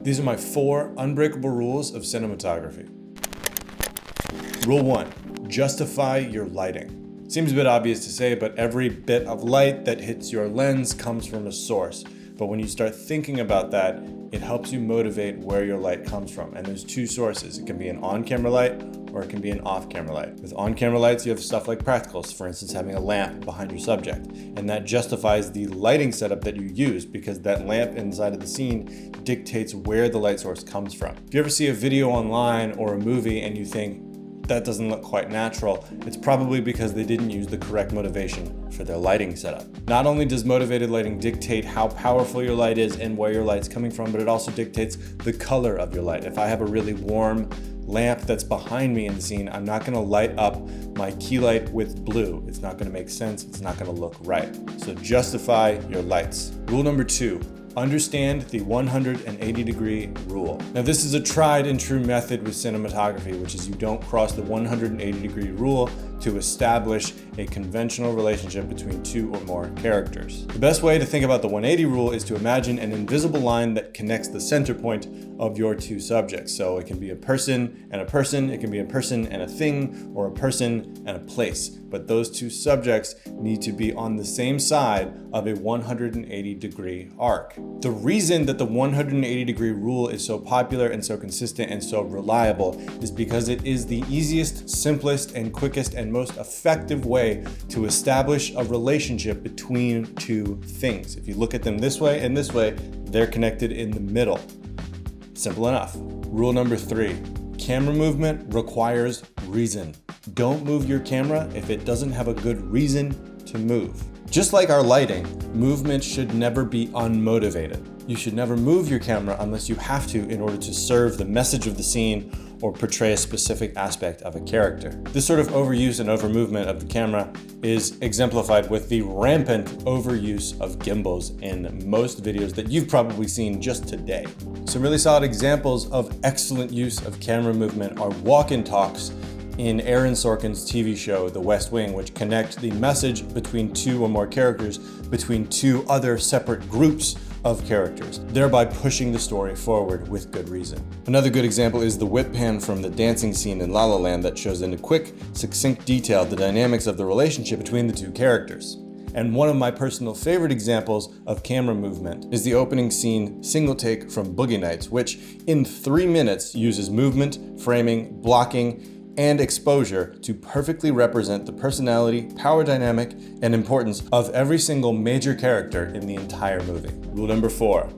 These are my 4 unbreakable rules of cinematography. Rule 1, justify your lighting. Seems a bit obvious to say, but every bit of light that hits your lens comes from a source. But when you start thinking about that, it helps you motivate where your light comes from. And there's 2 sources. It can be an on-camera light or it can be an off-camera light. With on-camera lights, you have stuff like practicals, for instance, having a lamp behind your subject. And that justifies the lighting setup that you use because that lamp inside of the scene dictates where the light source comes from. If you ever see a video online or a movie and you think, that doesn't look quite natural, it's probably because they didn't use the correct motivation for their lighting setup. Not only does motivated lighting dictate how powerful your light is and where your light's coming from, but it also dictates the color of your light. If I have a really warm lamp that's behind me in the scene, I'm not gonna light up my key light with blue. It's not gonna make sense, it's not gonna look right. So justify your lights. Rule number 2, understand the 180-degree rule. Now this is a tried and true method with cinematography, which is you don't cross the 180-degree rule to establish a conventional relationship between 2 or more characters. The best way to think about the 180 rule is to imagine an invisible line that connects the center point of your 2 subjects. So it can be a person and a person, it can be a person and a thing, or a person and a place. But those 2 subjects need to be on the same side of a 180-degree arc. The reason that the 180-degree rule is so popular and so consistent and so reliable is because it is the easiest, simplest, and quickest and most effective way to establish a relationship between 2 things. If you look at them this way and this way, they're connected in the middle. Simple enough. Rule number 3, camera movement requires reason. Don't move your camera if it doesn't have a good reason to move. Just like our lighting, movement should never be unmotivated. You should never move your camera unless you have to in order to serve the message of the scene or portray a specific aspect of a character. This sort of overuse and overmovement of the camera is exemplified with the rampant overuse of gimbals in most videos that you've probably seen just today. Some really solid examples of excellent use of camera movement are walk-in talks in Aaron Sorkin's TV show, The West Wing, which connect the message between 2 or more characters between 2 other separate groups of characters, thereby pushing the story forward with good reason. Another good example is the whip pan from the dancing scene in La La Land that shows in a quick, succinct detail the dynamics of the relationship between the 2 characters. And one of my personal favorite examples of camera movement is the opening scene single take from Boogie Nights, which in 3 minutes uses movement, framing, blocking, and exposure to perfectly represent the personality, power dynamic, and importance of every single major character in the entire movie. Rule number 4,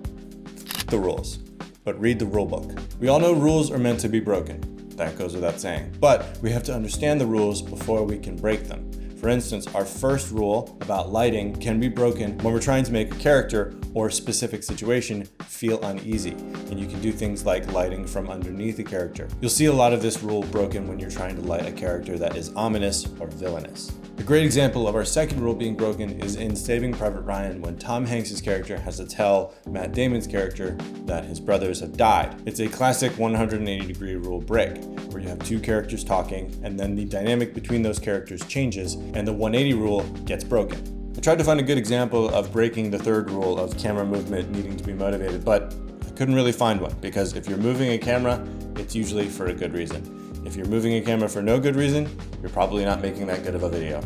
the rules, but read the rule book. We all know rules are meant to be broken. That goes without saying. But we have to understand the rules before we can break them. For instance, our first rule about lighting can be broken when we're trying to make a character or a specific situation feel uneasy. And you can do things like lighting from underneath a character. You'll see a lot of this rule broken when you're trying to light a character that is ominous or villainous. A great example of our second rule being broken is in Saving Private Ryan when Tom Hanks' character has to tell Matt Damon's character that his brothers have died. It's a classic 180-degree rule break, where you have 2 characters talking and then the dynamic between those characters changes and the 180 rule gets broken. I tried to find a good example of breaking the third rule of camera movement needing to be motivated, but I couldn't really find one because if you're moving a camera, it's usually for a good reason. If you're moving a camera for no good reason, you're probably not making that good of a video.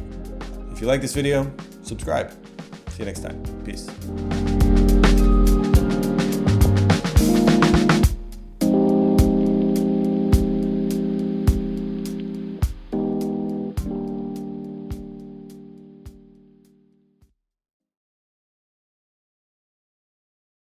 If you like this video, subscribe. See you next time. Peace.